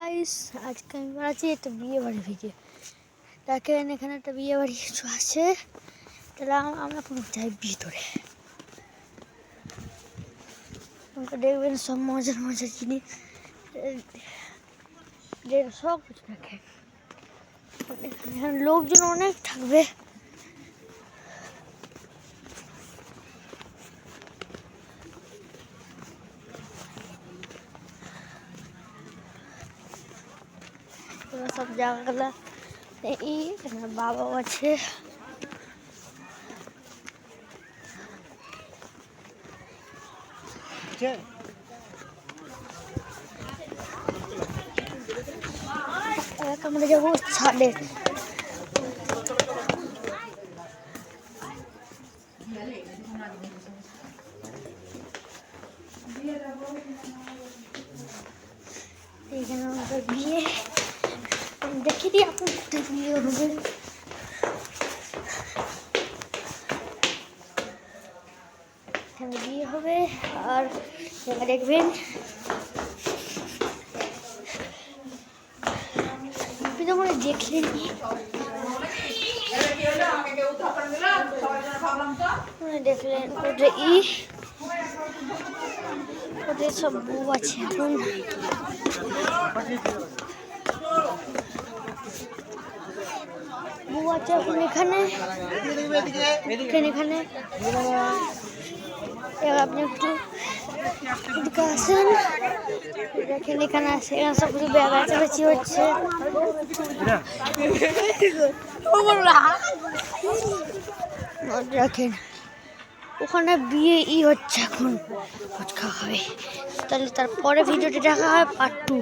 Guys আজকে আমি বানাচ্ছি একটা বিয়ে বাড়ি ভিডিও। দেখেন এখানে একটা বিয়ে বাড়ি কিছু আছে, তাহলে আমরা এখন যাই ভিতরে। দেখবেন সব মজার মজার জিনিস, সব কিছু দেখেন। এখানে লোকজন অনেক থাকবে। সব জায়গাগুলো এখানে বাবাও আছে। আমরা যাবো ছাদে। এখানে আমাদের বিয়ে দেখে দিই, আপনি কোথায় বিয়ে হবে। এখানে বিয়ে হবে আর দেখবেন আপনি তো মনে দেখলেন দেখলেন ওদের সব বউ আছে এখন। বউ আছে এখন এখানে এখানে আপনি একটু এদিকে আসেন, দেখেন এখানে আসে সব কিছু বেচাবেচি হচ্ছে। দেখেন ওখানে বিয়ে হচ্ছে এখন, ফুচকা খাবে। তাহলে তারপরে ভিডিওটি দেখা হয় পার্ট 2।